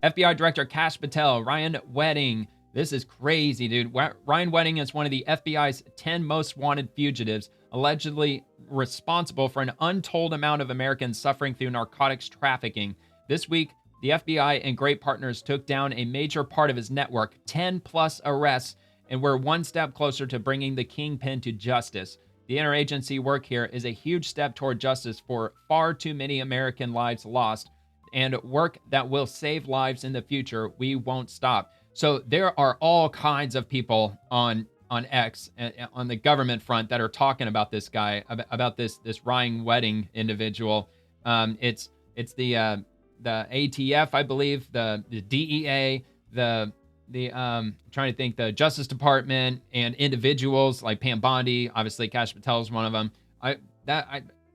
FBI Director Kash Patel, Ryan Wedding. This is crazy, dude. Ryan Wedding is one of the FBI's 10 most wanted fugitives, allegedly responsible for an untold amount of Americans suffering through narcotics trafficking. This week, the FBI and great partners took down a major part of his network, 10 plus arrests, and we're one step closer to bringing the kingpin to justice. The interagency work here is a huge step toward justice for far too many American lives lost, and work that will save lives in the future. We won't stop. So there are all kinds of people on X, on the government front, that are talking about this guy, about this Ryan Wedding individual. It's the ATF, I believe, the DEA, the trying to think, the Justice Department, and individuals like Pam Bondi. Obviously, Kash Patel is one of them.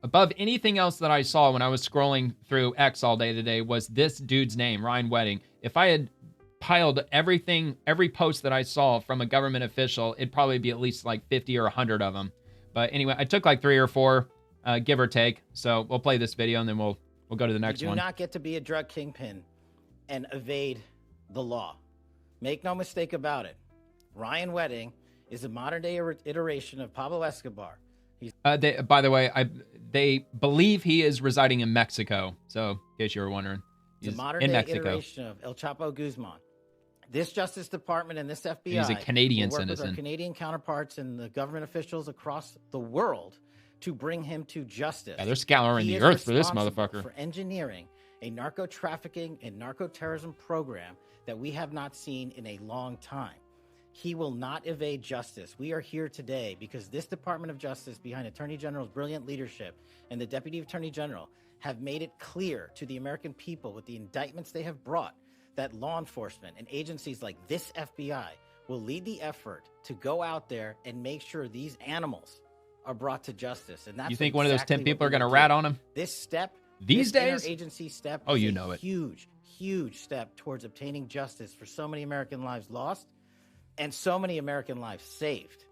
Above anything else that I saw when I was scrolling through X all day today was this dude's name, Ryan Wedding. If I had piled every post that I saw from a government official, it'd probably be at least like 50 or 100 of them. But anyway, I took like 3 or 4, give or take. So we'll play this video and then we'll go to the next one. You do not get to be a drug kingpin and evade the law. Make no mistake about it. Ryan Wedding is a modern-day iteration of Pablo Escobar. By the way, they believe he is residing in Mexico. So, in case you were wondering, he's a modern-day iteration of El Chapo Guzman. This Justice Department and this FBI, he's a Canadian will work citizen, with our Canadian counterparts and the government officials across the world to bring him to justice. Yeah, they're scouring the earth for this motherfucker. For engineering a narco trafficking and narco terrorism program that we have not seen in a long time. He will not evade justice. We are here today because this Department of Justice, behind Attorney General's brilliant leadership and the Deputy Attorney General, have made it clear to the American people with the indictments they have brought that law enforcement and agencies like this FBI will lead the effort to go out there and make sure these animals are brought to justice. And that's you think one of those 10 people are going to rat on him? This step, these days, interagency step, oh, you know it, huge step towards obtaining justice for so many American lives lost and so many American lives saved,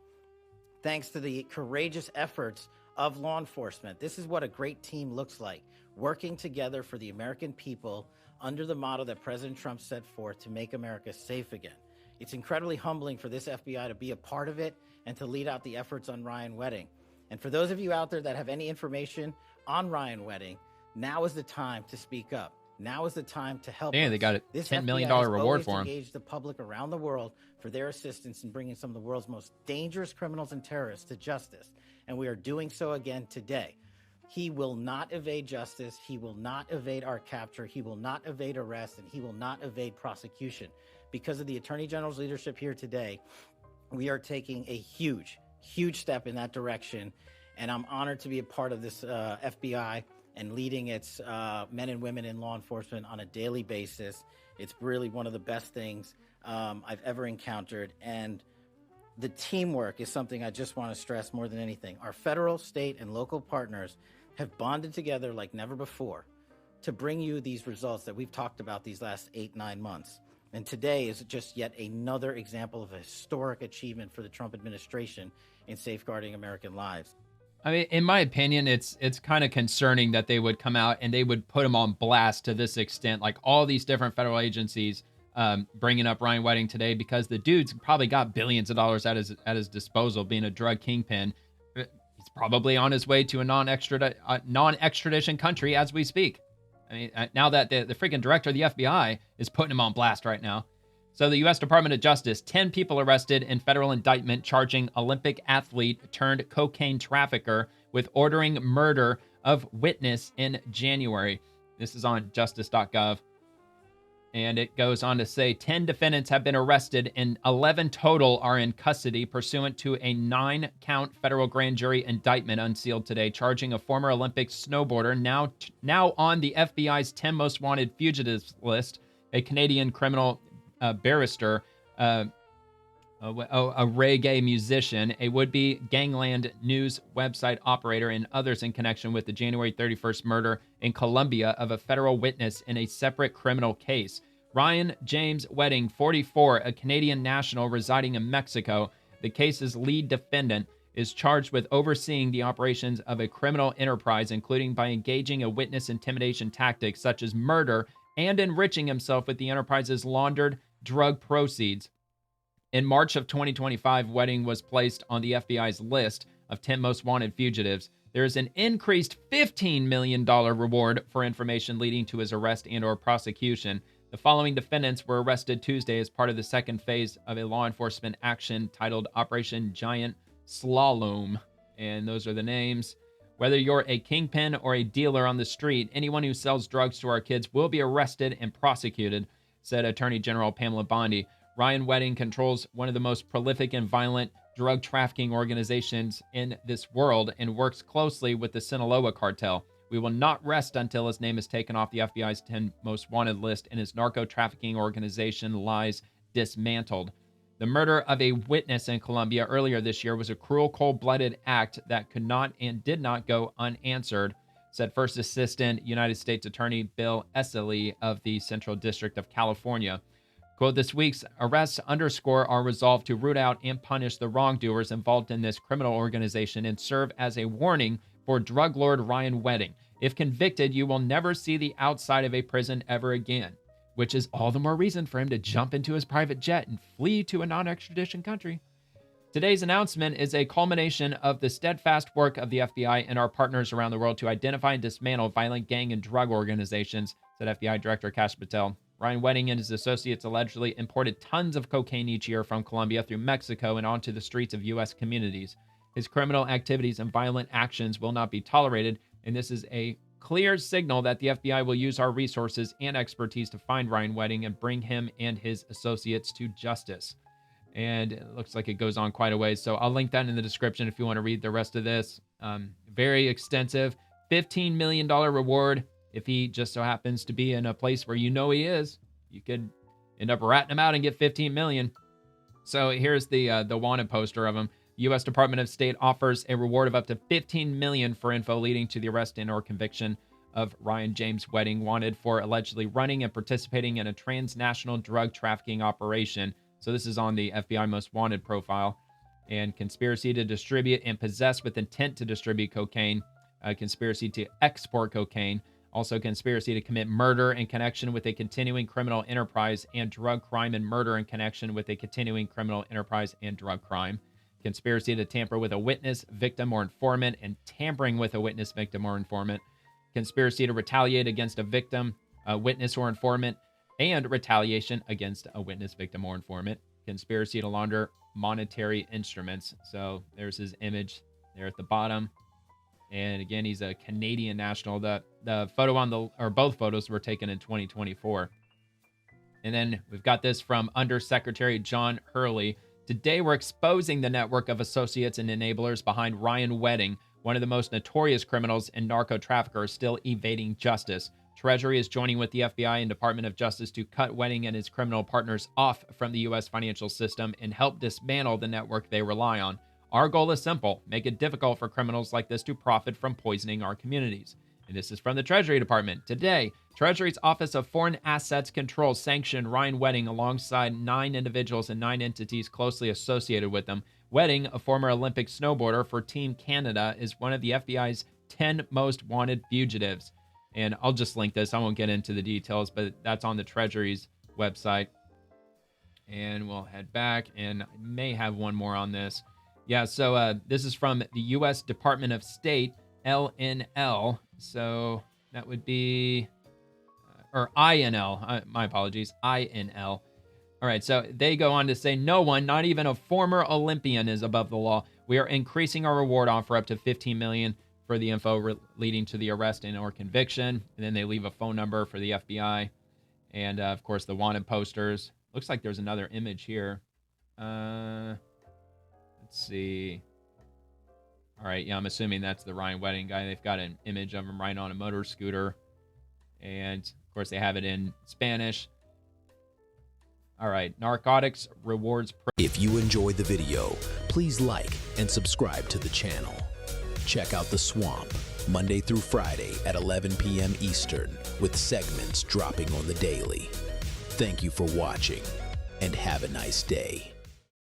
thanks to the courageous efforts of law enforcement. This is what a great team looks like, working together for the American people under the motto that President Trump set forth to make America safe again. It's incredibly humbling for this FBI to be a part of it and to lead out the efforts on Ryan Wedding. And for those of you out there that have any information on Ryan Wedding, now is the time to speak up. Now is the time to help. They got a $10 million reward for him. Engage the public around the world for their assistance in bringing some of the world's most dangerous criminals and terrorists to justice. And we are doing so again today. He will not evade justice. He will not evade our capture. He will not evade arrest, and he will not evade prosecution. Because of the Attorney General's leadership here today, we are taking a huge step in that direction. And I'm honored to be a part of this FBI and leading its men and women in law enforcement on a daily basis. It's really one of the best things I've ever encountered. And the teamwork is something I just want to stress more than anything. Our federal, state, and local partners have bonded together like never before to bring you these results that we've talked about these last 8-9 months. And today is just yet another example of a historic achievement for the Trump administration in safeguarding American lives. I mean, in my opinion, it's kind of concerning that they would come out and they would put him on blast to this extent, like all these different federal agencies bringing up Ryan Wedding today, because the dude's probably got billions of dollars at his disposal, being a drug kingpin. He's probably on his way to a non-extradition country as we speak. I mean, now that the freaking director of the FBI is putting him on blast right now. So the U.S. Department of Justice, 10 people arrested in federal indictment charging Olympic athlete turned cocaine trafficker with ordering murder of witness in January. This is on justice.gov. And it goes on to say 10 defendants have been arrested and 11 total are in custody pursuant to a 9-count federal grand jury indictment unsealed today, charging a former Olympic snowboarder now on the FBI's 10 most wanted fugitives list, a Canadian criminal barrister, a reggae musician, a would-be Gangland News website operator, and others in connection with the January 31st murder in Colombia of a federal witness in a separate criminal case. Ryan James Wedding, 44, a Canadian national residing in Mexico, the case's lead defendant, is charged with overseeing the operations of a criminal enterprise, including by engaging in witness intimidation tactics such as murder and enriching himself with the enterprise's laundered drug proceeds. In March of 2025, Wedding was placed on the FBI's list of 10 most wanted fugitives. There is an increased $15 million reward for information leading to his arrest and/or prosecution. The following defendants were arrested Tuesday as part of the second phase of a law enforcement action titled Operation Giant Slalom. And those are the names. Whether you're a kingpin or a dealer on the street, anyone who sells drugs to our kids will be arrested and prosecuted, said Attorney General Pamela Bondi. Ryan Wedding controls one of the most prolific and violent drug trafficking organizations in this world and works closely with the Sinaloa cartel. We will not rest until his name is taken off the FBI's 10 most wanted list and his narco-trafficking organization lies dismantled. The murder of a witness in Colombia earlier this year was a cruel, cold-blooded act that could not and did not go unanswered, said First Assistant United States Attorney Bill Esseley of the Central District of California. Quote, this week's arrests underscore our resolve to root out and punish the wrongdoers involved in this criminal organization and serve as a warning for drug lord Ryan Wedding. If convicted, you will never see the outside of a prison ever again, which is all the more reason for him to jump into his private jet and flee to a non-extradition country. Today's announcement is a culmination of the steadfast work of the FBI and our partners around the world to identify and dismantle violent gang and drug organizations, said FBI Director Kash Patel. Ryan Wedding and his associates allegedly imported tons of cocaine each year from Colombia through Mexico and onto the streets of U.S. communities. His criminal activities and violent actions will not be tolerated, and this is a clear signal that the FBI will use our resources and expertise to find Ryan Wedding and bring him and his associates to justice. And it looks like it goes on quite a ways, so I'll link that in the description if you want to read the rest of this. Very extensive. $15 million reward. If he just so happens to be in a place where you know he is, you could end up ratting him out and get $15 million. So here's the wanted poster of him. U.S. Department of State offers a reward of up to $15 million for info leading to the arrest and or conviction of Ryan James Wedding, wanted for allegedly running and participating in a transnational drug trafficking operation. So this is on the FBI Most Wanted profile. And conspiracy to distribute and possess with intent to distribute cocaine, conspiracy to export cocaine, also conspiracy to commit murder in connection with a continuing criminal enterprise and drug crime, and murder in connection with a continuing criminal enterprise and drug crime. Conspiracy to tamper with a witness, victim, or informant, and tampering with a witness, victim, or informant. Conspiracy to retaliate against a victim, a witness, or informant, and retaliation against a witness, victim, or informant. Conspiracy to launder monetary instruments. So there's his image there at the bottom. And again, he's a Canadian national. The photo or both photos were taken in 2024. And then we've got this from Undersecretary John Hurley. Today, we're exposing the network of associates and enablers behind Ryan Wedding, one of the most notorious criminals and narco traffickers still evading justice. Treasury is joining with the FBI and Department of Justice to cut Wedding and his criminal partners off from the U.S. financial system and help dismantle the network they rely on. Our goal is simple: make it difficult for criminals like this to profit from poisoning our communities. And this is from the Treasury Department. Today, Treasury's Office of Foreign Assets Control sanctioned Ryan Wedding alongside 9 individuals and 9 entities closely associated with them. Wedding, a former Olympic snowboarder for Team Canada, is one of the FBI's 10 most wanted fugitives. And I'll just link this. I won't get into the details, but that's on the Treasury's website. And we'll head back, and I may have one more on this. Yeah, so this is from the U.S. Department of State, LNL. So that would be, or INL, my apologies, INL. All right, so they go on to say, no one, not even a former Olympian, is above the law. We are increasing our reward offer up to $15 million for the info leading to the arrest and or conviction. And then they leave a phone number for the FBI. And, of course, the wanted posters. Looks like there's another image here. Let's see. All right, yeah, I'm assuming that's the Ryan Wedding guy. They've got an image of him riding on a motor scooter. And, of course, they have it in Spanish. All right, narcotics rewards. If you enjoyed the video, please like and subscribe to the channel. Check out The Swamp, Monday through Friday at 11 p.m. Eastern, with segments dropping on the daily. Thank you for watching, and have a nice day.